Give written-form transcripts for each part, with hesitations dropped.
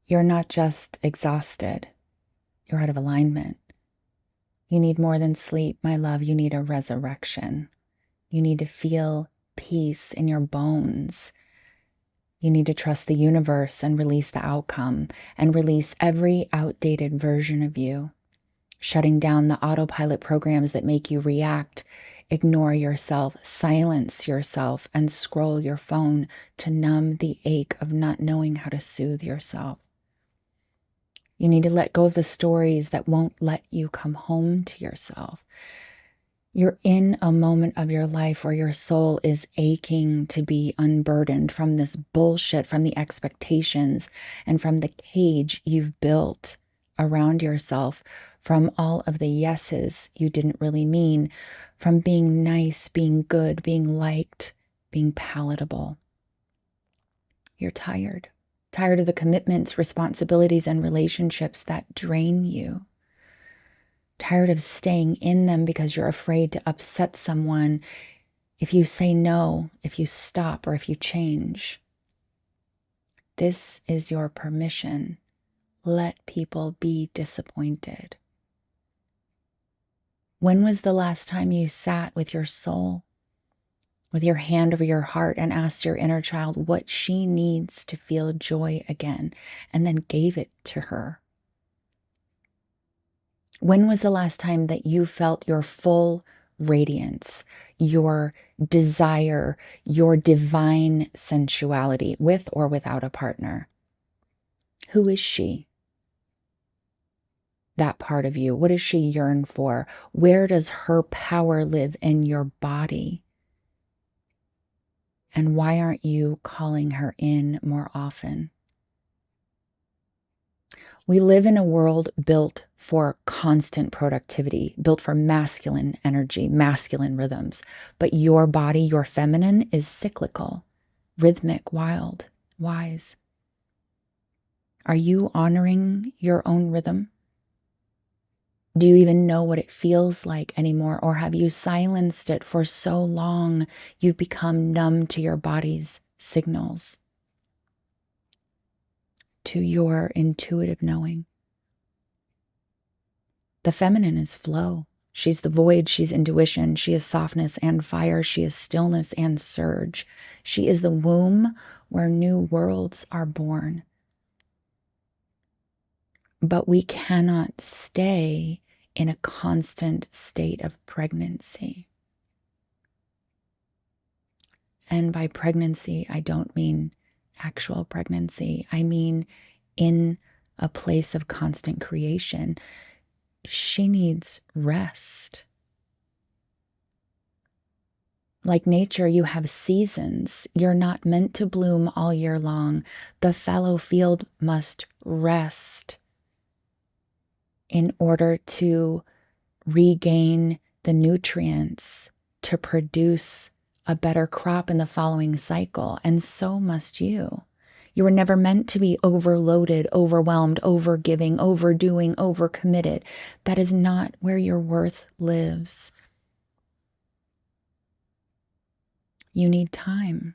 You're not just exhausted, you're out of alignment. You need more than sleep, my love. You need a resurrection. You need to feel peace in your bones. You need to trust the universe and release the outcome and release every outdated version of you, shutting down the autopilot programs that make you react, ignore yourself, silence yourself, and scroll your phone to numb the ache of not knowing how to soothe yourself. You need to let go of the stories that won't let you come home to yourself. You're in a moment of your life where your soul is aching to be unburdened from this bullshit, from the expectations, and from the cage you've built around yourself, from all of the yeses you didn't really mean, from being nice, being good, being liked, being palatable. You're tired of the commitments, responsibilities, and relationships that drain you. Tired of staying in them because you're afraid to upset someone if you say no, if you stop, or if you change. This is your permission. Let people be disappointed. When was the last time you sat with your soul, with your hand over your heart, and asked your inner child what she needs to feel joy again, and then gave it to her? When was the last time that you felt your full radiance, your desire, your divine sensuality, with or without a partner? Who is she? That part of you. What does she yearn for? Where does her power live in your body? And why aren't you calling her in more often? We live in a world built for constant productivity, built for masculine energy, masculine rhythms. But your body, your feminine, is cyclical, rhythmic, wild, wise. Are you honoring your own rhythm? Do you even know what it feels like anymore? Or have you silenced it for so long you've become numb to your body's signals, to your intuitive knowing? The feminine is flow. She's the void. She's intuition. She is softness and fire. She is stillness and surge. She is the womb where new worlds are born. But we cannot stay in a constant state of pregnancy. And by pregnancy, I don't mean actual pregnancy. I mean in a place of constant creation. She needs rest. Like nature, you have seasons. You're not meant to bloom all year long. The fallow field must rest in order to regain the nutrients to produce a better crop in the following cycle. And so must you. You were never meant to be overloaded, overwhelmed, overgiving, overdoing, overcommitted. That is not where your worth lives. You need time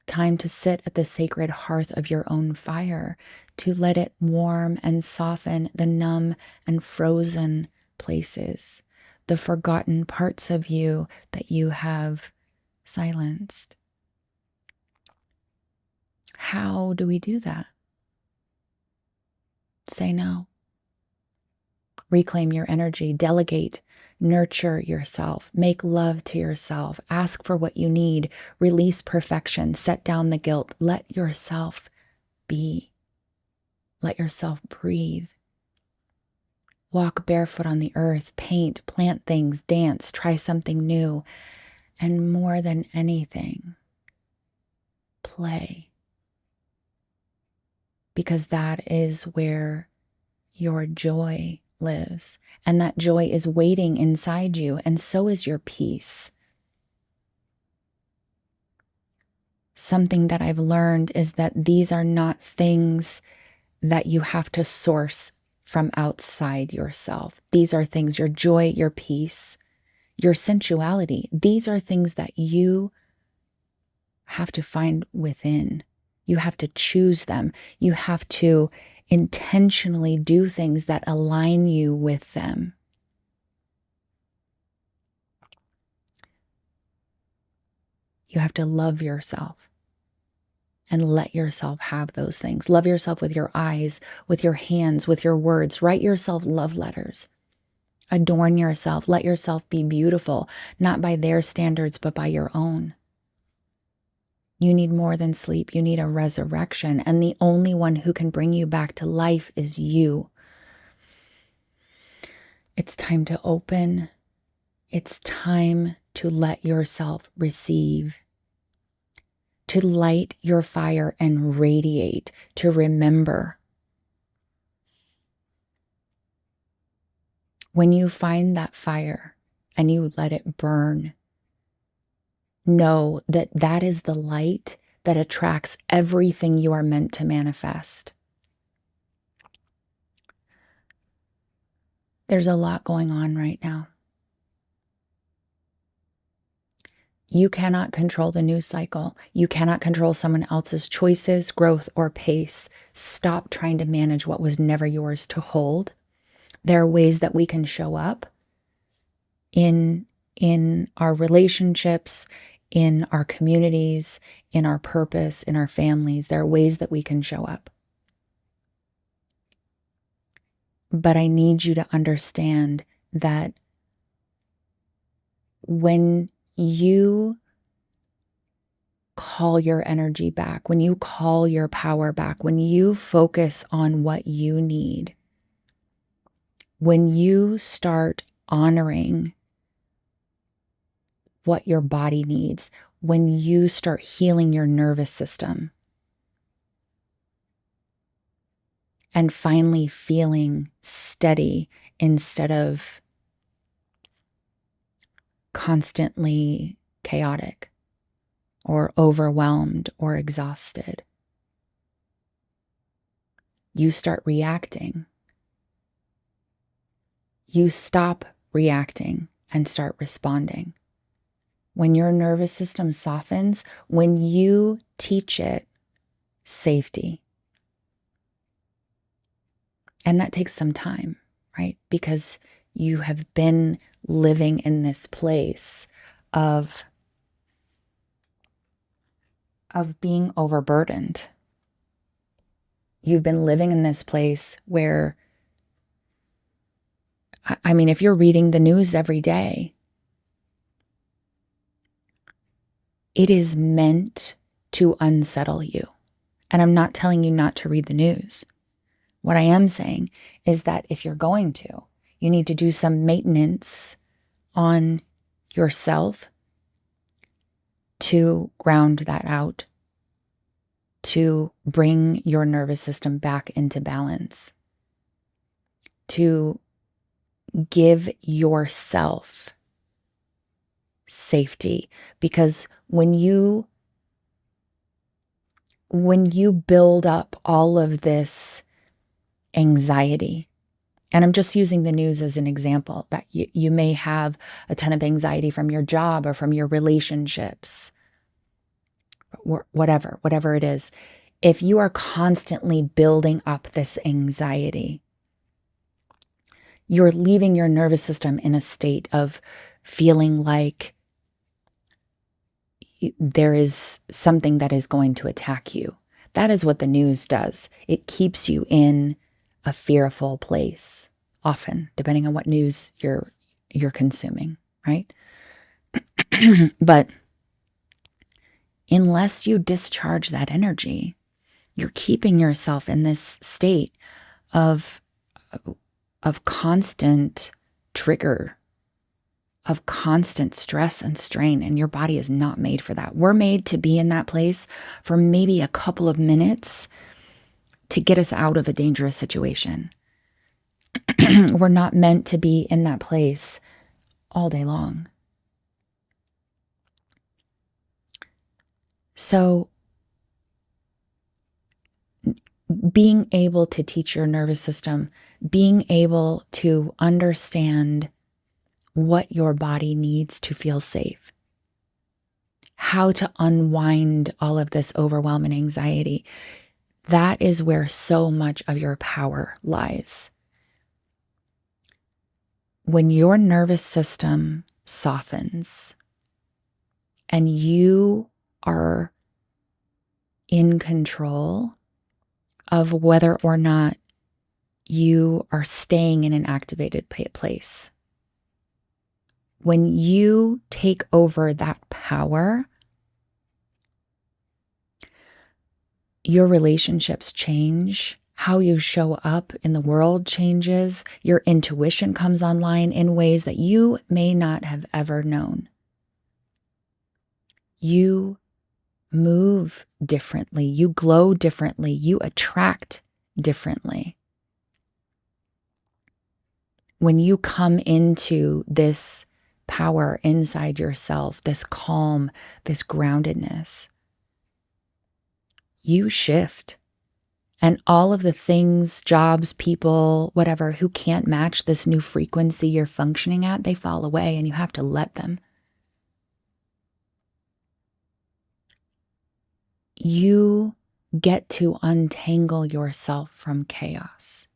to sit at the sacred hearth of your own fire, to let it warm and soften the numb and frozen places, the forgotten parts of you that you have silenced. How do we do that? Say no. Reclaim your energy, delegate, nurture yourself, make love to yourself, ask for what you need, release perfection, set down the guilt, let yourself be, let yourself breathe. Walk barefoot on the earth, paint, plant things, dance, try something new, and more than anything, play. Because that is where your joy lives. And that joy is waiting inside you, and so is your peace. Something that I've learned is that these are not things that you have to source from outside yourself. These are things, your joy, your peace, your sensuality. These are things that you have to find within. You have to choose them. You have to intentionally do things that align you with them. You have to love yourself and let yourself have those things. Love yourself with your eyes, with your hands, with your words. Write yourself love letters. Adorn yourself. Let yourself be beautiful, not by their standards, but by your own. You need more than sleep. You need a resurrection. And the only one who can bring you back to life is you. It's time to open. It's time to let yourself receive, to light your fire and radiate, to remember. When you find that fire and you let it burn, know that that is the light that attracts everything you are meant to manifest. There's a lot going on right now. You cannot control the news cycle. You cannot control someone else's choices, growth, or pace. Stop trying to manage what was never yours to hold. There are ways that we can show up in our relationships, in our communities, in our purpose, in our families. There are ways that we can show up. But I need you to understand that when you call your energy back, when you call your power back, when you focus on what you need, when you start honoring what your body needs, when you start healing your nervous system and finally feeling steady instead of constantly chaotic or overwhelmed or exhausted, you start reacting. You stop reacting and start responding. When your nervous system softens, when you teach it safety, and that takes some time, right? Because you have been living in this place of being overburdened. You've been living in this place where, I mean, if you're reading the news every day, it is meant to unsettle you. And I'm not telling you not to read the news. What I am saying is that if you're going to, you need to do some maintenance on yourself to ground that out, to bring your nervous system back into balance, to give yourself safety. Because when you build up all of this anxiety, and I'm just using the news as an example, that you may have a ton of anxiety from your job or from your relationships, whatever it is. If you are constantly building up this anxiety, you're leaving your nervous system in a state of feeling like there is something that is going to attack you. That is what the news does. It keeps you in a fearful place, often, depending on what news you're consuming, right? But unless you discharge that energy, you're keeping yourself in this state of constant trigger, of constant stress and strain, and your body is not made for that. We're made to be in that place for maybe a couple of minutes to get us out of a dangerous situation. We're not meant to be in that place all day long. So being able to teach your nervous system, being able to understand what your body needs to feel safe, how to unwind all of this overwhelm and anxiety. That is where so much of your power lies. When your nervous system softens and you are in control of whether or not you are staying in an activated place, when you take over that power, your relationships change. How you show up in the world changes. Your intuition comes online in ways that you may not have ever known. You move differently. You glow differently. You attract differently. When you come into this power inside yourself, this calm, this groundedness, you shift. And all of the things, jobs, people, whatever, who can't match this new frequency you're functioning at, they fall away and you have to let them. You get to untangle yourself from chaos.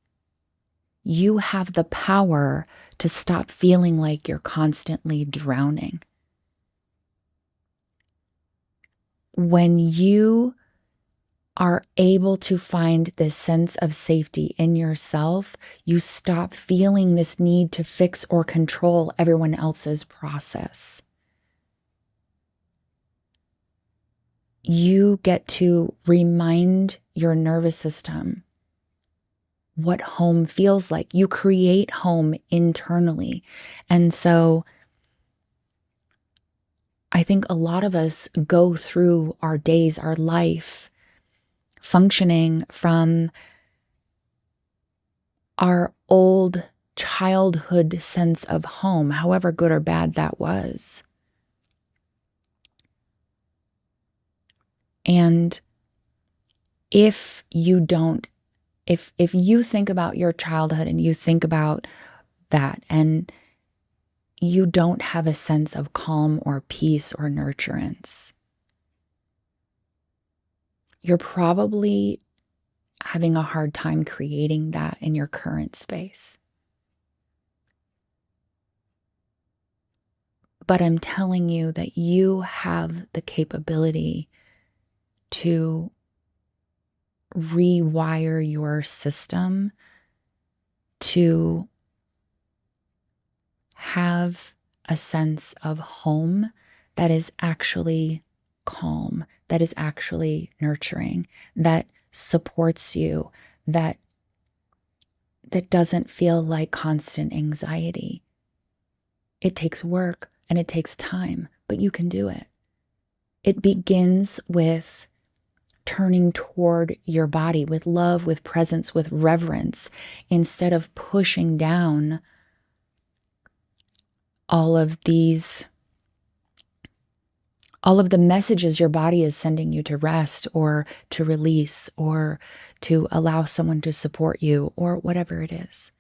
You have the power to stop feeling like you're constantly drowning. When you are able to find this sense of safety in yourself, you stop feeling this need to fix or control everyone else's process. You get to remind your nervous system what home feels like. You create home internally. And so I think a lot of us go through our days, our life, functioning from our old childhood sense of home, however good or bad that was. And if you don't, if you think about your childhood and you think about that and you don't have a sense of calm or peace or nurturance, you're probably having a hard time creating that in your current space. But I'm telling you that you have the capability to rewire your system to have a sense of home that is actually calm, that is actually nurturing, that supports you, that doesn't feel like constant anxiety. It takes work and it takes time, but you can do it. It begins with turning toward your body with love, with presence, with reverence, instead of pushing down all of the messages your body is sending you to rest or to release or to allow someone to support you or whatever it is.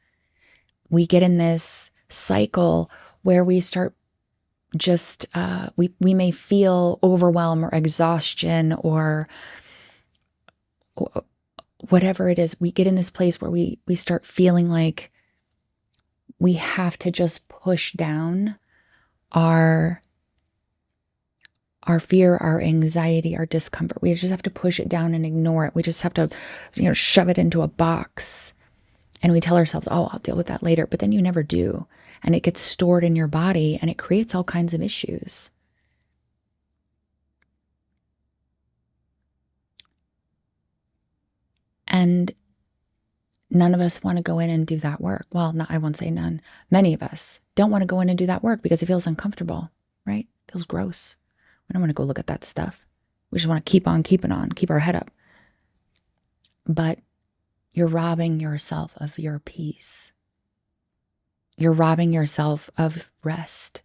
We get in this cycle where we start just, we may feel overwhelm or exhaustion or whatever it is. We get in this place where we start feeling like we have to just push down our fear, our anxiety, our discomfort. We just have to push it down and ignore it. We just have to, shove it into a box. And we tell ourselves, oh, I'll deal with that later. But then you never do. And it gets stored in your body and it creates all kinds of issues. And none of us want to go in and do that work. Well, I won't say none. Many of us don't want to go in and do that work because it feels uncomfortable, right? It feels gross. We don't want to go look at that stuff. We just want to keep on keeping on, keep our head up. But you're robbing yourself of your peace. You're robbing yourself of rest.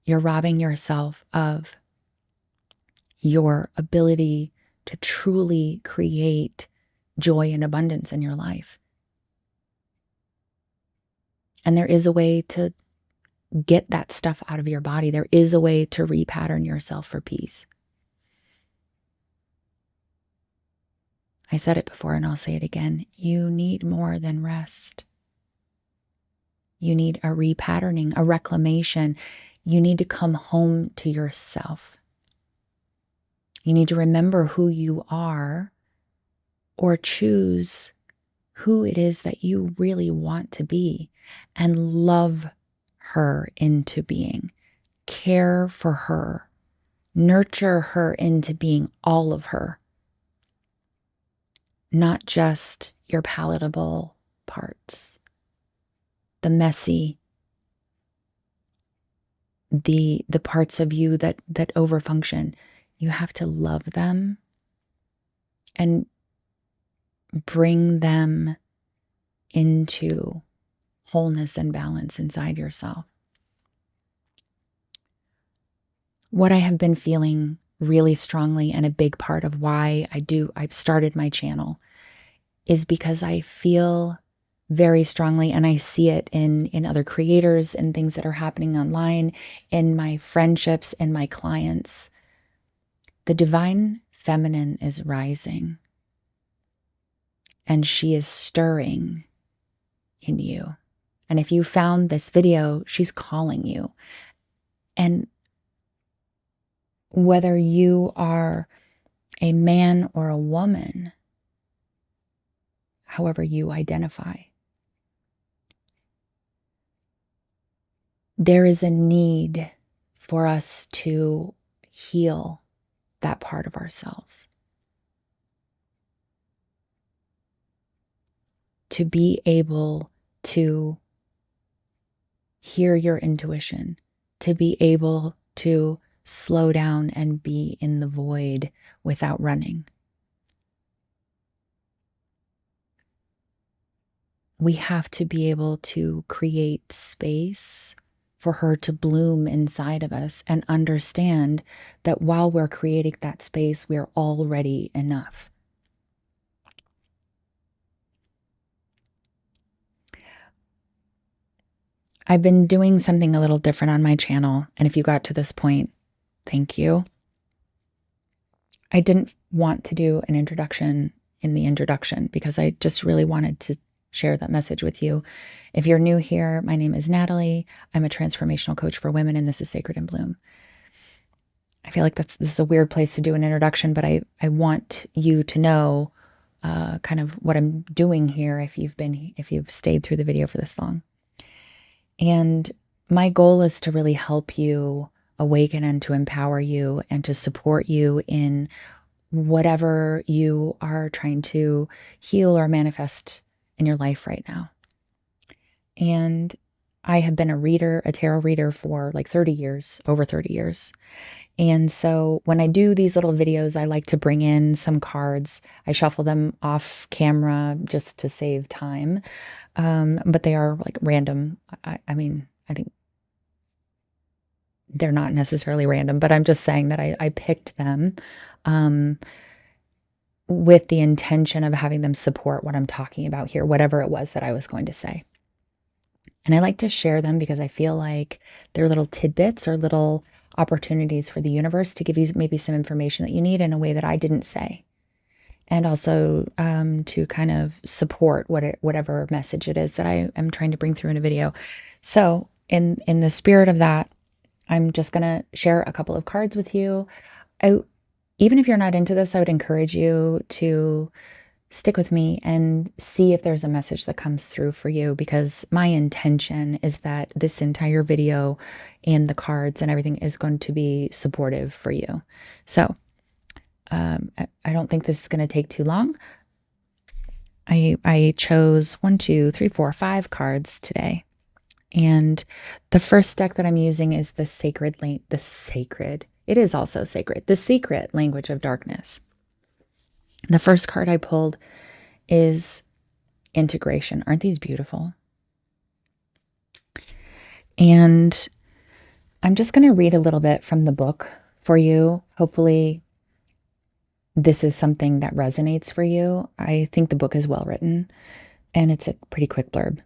You're robbing yourself of your ability to truly create joy and abundance in your life. And there is a way to get that stuff out of your body. There is a way to repattern yourself for peace. I said it before and I'll say it again. You need more than rest. You need a repatterning, a reclamation. You need to come home to yourself. You need to remember who you are, or choose who it is that you really want to be and love her into being. Care for her. Nurture her into being all of her, not just your palatable parts, the messy, the parts of you that overfunction. You have to love them and bring them into wholeness and balance inside yourself. What I have been feeling really strongly, and a big part of why I've started my channel, is because I feel very strongly, and I see it in other creators and things that are happening online, in my friendships and my clients. The divine feminine is rising, and she is stirring in you. And if you found this video, she's calling you. And whether you are a man or a woman, however you identify, there is a need for us to heal that part of ourselves. To be able to hear your intuition, to be able to slow down and be in the void without running. We have to be able to create space for her to bloom inside of us and understand that while we're creating that space, we're already enough. I've been doing something a little different on my channel, and if you got to this point, thank you. I didn't want to do an introduction in the introduction because I just really wanted to share that message with you. If you're new here, my name is Natalie. I'm a transformational coach for women, and this is Sacred in Bloom. I feel like this is a weird place to do an introduction, but I want you to know kind of what I'm doing here if you've stayed through the video for this long. And my goal is to really help you awaken and to empower you and to support you in whatever you are trying to heal or manifest in your life right now. And I have been a tarot reader for like 30 years, over 30 years. And so when I do these little videos, I like to bring in some cards. I shuffle them off camera just to save time. But they are like random. I mean, I think they're not necessarily random, but I'm just saying that I picked them with the intention of having them support what I'm talking about here, whatever it was that I was going to say. And I like to share them because I feel like they're little tidbits or little opportunities for the universe to give you maybe some information that you need in a way that I didn't say. And also to kind of support whatever message it is that I am trying to bring through in a video. So in the spirit of that, I'm just going to share a couple of cards with you. Even if you're not into this, I would encourage you to stick with me and see if there's a message that comes through for you, because my intention is that this entire video and the cards and everything is going to be supportive for you. So I don't think this is going to take too long. I chose 1, 2, 3, 4, 5 cards today. And the first deck that I'm using is the Secret, it is also sacred, the Secret Language of Darkness. The first card I pulled is Integration. Aren't these beautiful? And I'm just going to read a little bit from the book for you. Hopefully this is something that resonates for you. I think the book is well written, and it's a pretty quick blurb.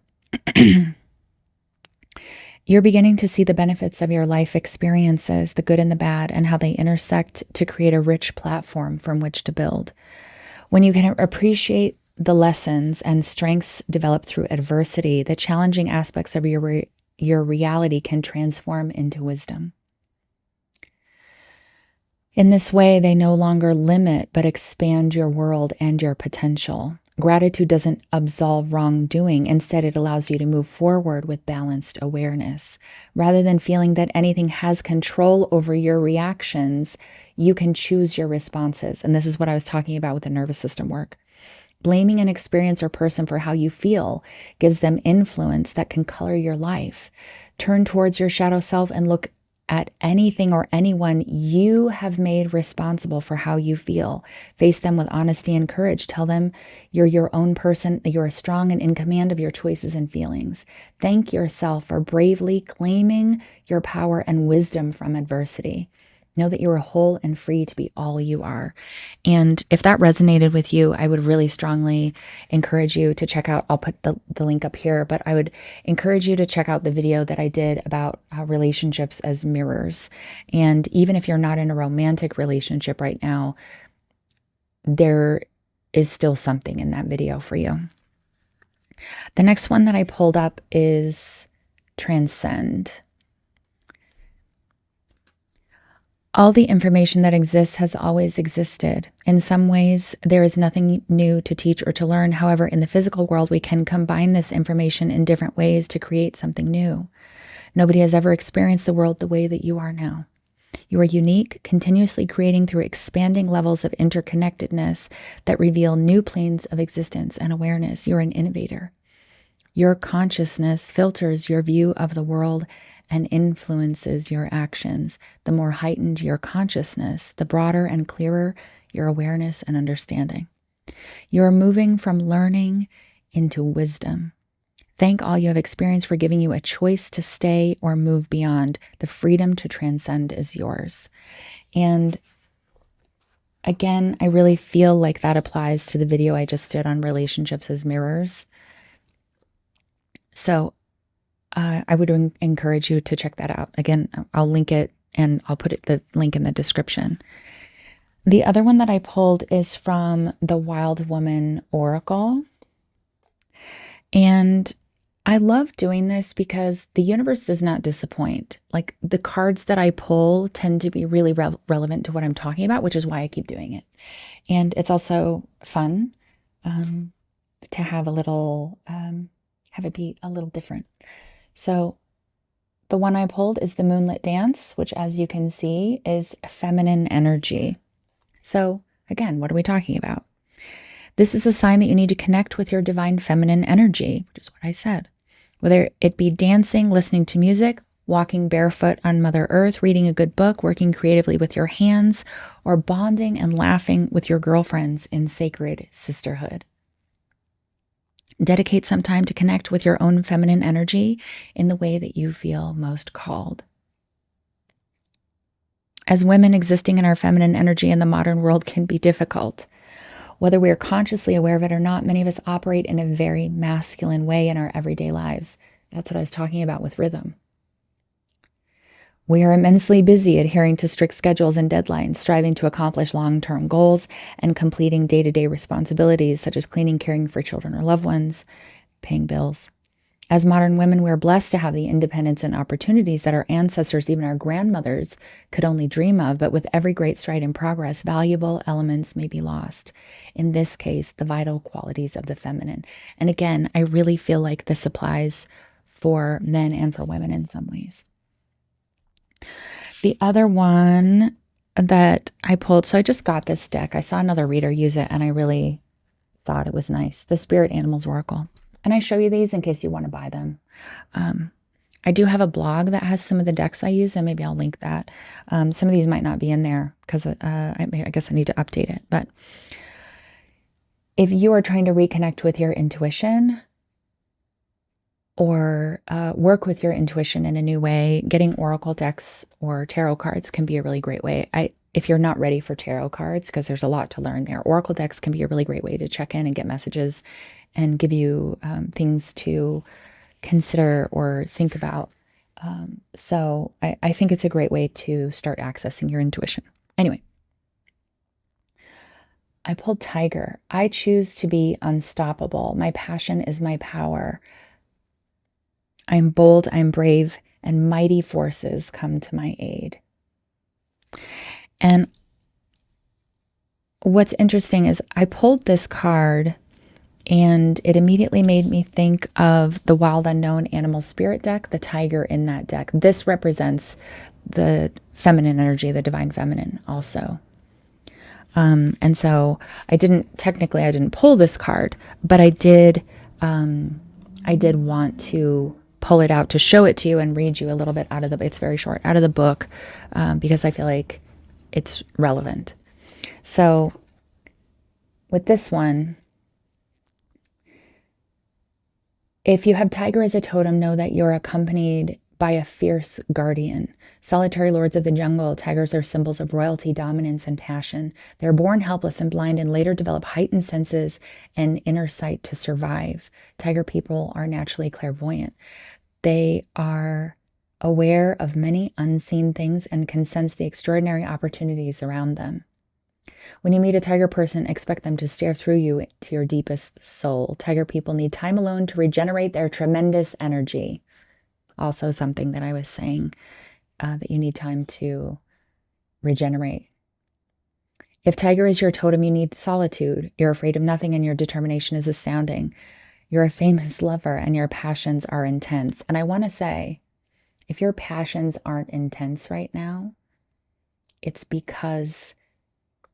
You're beginning to see the benefits of your life experiences, the good and the bad, and how they intersect to create a rich platform from which to build. When you can appreciate the lessons and strengths developed through adversity, the challenging aspects of your reality can transform into wisdom. In this way, they no longer limit but expand your world and your potential. Gratitude doesn't absolve wrongdoing. Instead, it allows you to move forward with balanced awareness. Rather than feeling that anything has control over your reactions, you can choose your responses. And this is what I was talking about with the nervous system work. Blaming an experience or person for how you feel gives them influence that can color your life. Turn towards your shadow self and look at anything or anyone you have made responsible for how you feel. Face them with honesty and courage. Tell them you're your own person, that you're strong and in command of your choices and feelings. Thank yourself for bravely claiming your power and wisdom from adversity. Know that you are whole and free to be all you are. And if that resonated with you, I would really strongly encourage you to check out, I'll put the link up here, but I would encourage you to check out the video that I did about relationships as mirrors. And even if you're not in a romantic relationship right now, there is still something in that video for you. The next one that I pulled up is Transcend. All the information that exists has always existed. In some ways, there is nothing new to teach or to learn. However, in the physical world, we can combine this information in different ways to create something new. Nobody has ever experienced the world the way that you are now. You are unique, continuously creating through expanding levels of interconnectedness that reveal new planes of existence and awareness. You're an innovator. Your consciousness filters your view of the world and influences your actions. The more heightened your consciousness, the broader and clearer your awareness and understanding. You are moving from learning into wisdom. Thank all you have experienced for giving you a choice to stay or move beyond. The freedom to transcend is yours. And again, I really feel like that applies to the video I just did on relationships as mirrors. So I would encourage you to check that out. Again, I'll link it and I'll put the link in the description. The other one that I pulled is from the Wild Woman Oracle. And I love doing this because the universe does not disappoint. Like the cards that I pull tend to be really relevant to what I'm talking about, which is why I keep doing it. And it's also fun to have a little, have it be a little different. So the one I pulled is the Moonlit Dance, which as you can see is feminine energy. So again, what are we talking about? This is a sign that you need to connect with your divine feminine energy, which is what I said. Whether it be dancing, listening to music, walking barefoot on Mother Earth, reading a good book, working creatively with your hands, or bonding and laughing with your girlfriends in sacred sisterhood. Dedicate some time to connect with your own feminine energy in the way that you feel most called. As women, existing in our feminine energy in the modern world can be difficult. Whether we are consciously aware of it or not, many of us operate in a very masculine way in our everyday lives. That's what I was talking about with rhythm. We are immensely busy adhering to strict schedules and deadlines, striving to accomplish long-term goals and completing day-to-day responsibilities such as cleaning, caring for children or loved ones, paying bills. As modern women, we are blessed to have the independence and opportunities that our ancestors, even our grandmothers, could only dream of. But with every great stride in progress, valuable elements may be lost. In this case, the vital qualities of the feminine. And again, I really feel like this applies for men and for women in some ways. The other one that I pulled, so I just got this deck. I saw another reader use it and I really thought it was nice. The Spirit Animals Oracle. And I show you these in case you want to buy them. I do have a blog that has some of the decks I use, and maybe I'll link that. Some of these might not be in there because I guess I need to update it. But if you are trying to reconnect with your intuition or work with your intuition in a new way, getting oracle decks or tarot cards can be a really great way. If you're not ready for tarot cards, because there's a lot to learn there, oracle decks can be a really great way to check in and get messages and give you things to consider or think about. So I think it's a great way to start accessing your intuition. Anyway, I pulled tiger. I choose to be unstoppable. My passion is my power. I'm bold, I'm brave, and mighty forces come to my aid. And what's interesting is I pulled this card and it immediately made me think of the Wild Unknown Animal Spirit deck, the tiger in that deck. This represents the feminine energy, the divine feminine also. And so I didn't pull this card, but I did want to pull it out to show it to you and read you a little bit it's very short, out of the book, because I feel like it's relevant. So with this one, if you have tiger as a totem, know that you're accompanied by a fierce guardian. Solitary lords of the jungle, tigers are symbols of royalty, dominance, and passion. They're born helpless and blind and later develop heightened senses and inner sight to survive. Tiger people are naturally clairvoyant. They are aware of many unseen things and can sense the extraordinary opportunities around them. When you meet a tiger person, expect them to stare through you to your deepest soul. Tiger people need time alone to regenerate their tremendous energy. Also something that I was saying, that you need time to regenerate. If tiger is your totem, you need solitude. You're afraid of nothing and your determination is astounding. You're a famous lover and your passions are intense. And I want to say, if your passions aren't intense right now, it's because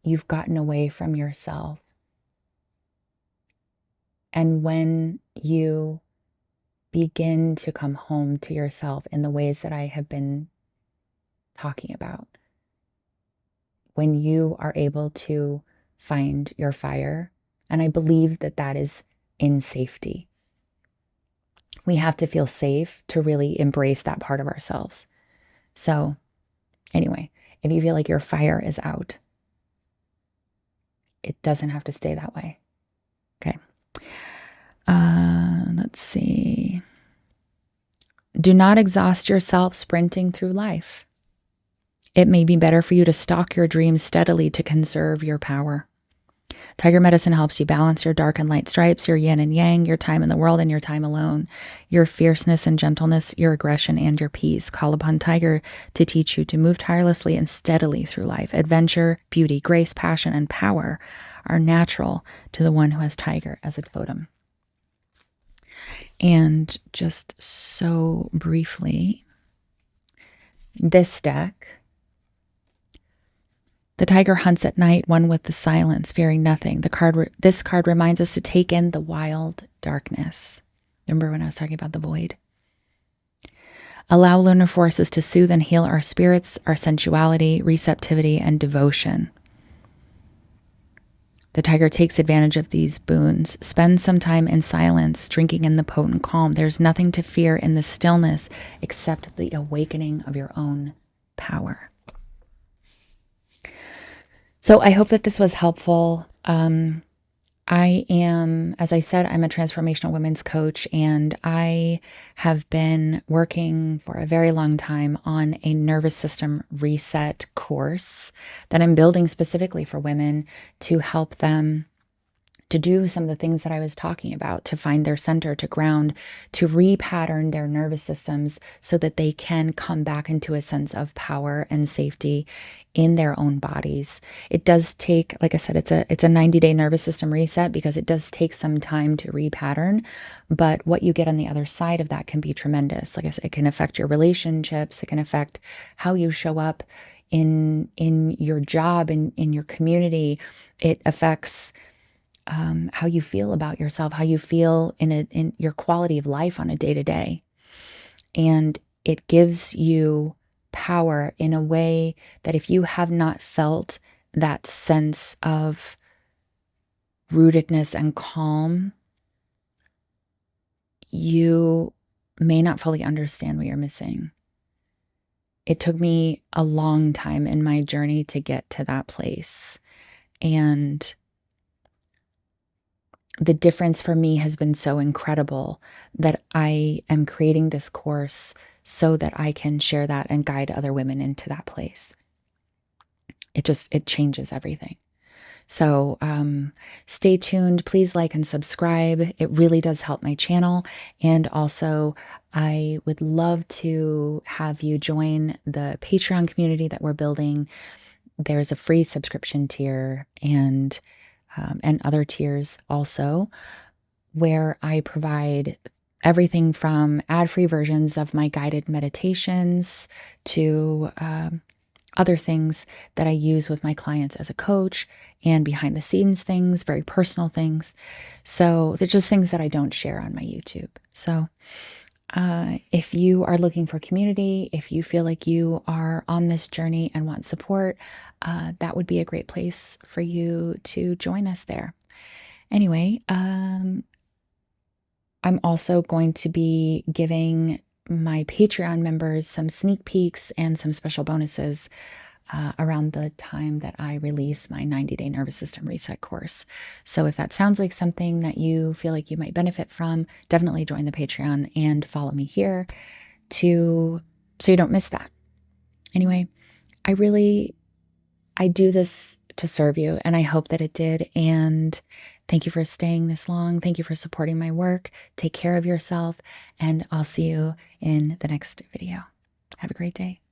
you've gotten away from yourself. And when you begin to come home to yourself in the ways that I have been talking about, when you are able to find your fire, and I believe that that is in safety. We have to feel safe to really embrace that part of ourselves. So anyway, if you feel like your fire is out, it doesn't have to stay that way. Okay. Let's see. Do not exhaust yourself sprinting through life. It may be better for you to stalk your dreams steadily to conserve your power. Tiger medicine helps you balance your dark and light stripes, your yin and yang, your time in the world and your time alone, your fierceness and gentleness, your aggression and your peace. Call upon Tiger to teach you to move tirelessly and steadily through life. Adventure, beauty, grace, passion, and power are natural to the one who has Tiger as a totem. And just so briefly, this deck, the tiger hunts at night, one with the silence, fearing nothing. This card reminds us to take in the wild darkness. Remember when I was talking about the void? Allow lunar forces to soothe and heal our spirits, our sensuality, receptivity, and devotion. The tiger takes advantage of these boons. Spend some time in silence, drinking in the potent calm. There's nothing to fear in the stillness except the awakening of your own power. So I hope that this was helpful. I am, as I said, I'm a transformational women's coach, and I have been working for a very long time on a nervous system reset course that I'm building specifically for women to help them to do some of the things that I was talking about, to find their center, to ground, to repattern their nervous systems so that they can come back into a sense of power and safety in their own bodies. It does take, like I said, it's a 90-day nervous system reset because it does take some time to repattern, but what you get on the other side of that can be tremendous. Like I said, it can affect your relationships, it can affect how you show up in your job, in your community. It affects how you feel about yourself, how you feel in your quality of life on a day-to-day. And it gives you power in a way that if you have not felt that sense of rootedness and calm, you may not fully understand what you're missing. It took me a long time in my journey to get to that place. And the difference for me has been so incredible that I am creating this course so that I can share that and guide other women into that place. It changes everything. So stay tuned. Please like and subscribe. It really does help my channel. And also, I would love to have you join the Patreon community that we're building. There's a free subscription tier and other tiers also, where I provide everything from ad-free versions of my guided meditations to other things that I use with my clients as a coach, and behind the scenes things, very personal things. So they're just things that I don't share on my YouTube. So if you are looking for community, if you feel like you are on this journey and want support, that would be a great place for you to join us there. Anyway, I'm also going to be giving my Patreon members some sneak peeks and some special bonuses around the time that I release my 90-day nervous system reset course. So if that sounds like something that you feel like you might benefit from, definitely join the Patreon and follow me here so you don't miss that. Anyway, I do this to serve you, and I hope that it did. And thank you for staying this long. Thank you for supporting my work. Take care of yourself, and I'll see you in the next video. Have a great day.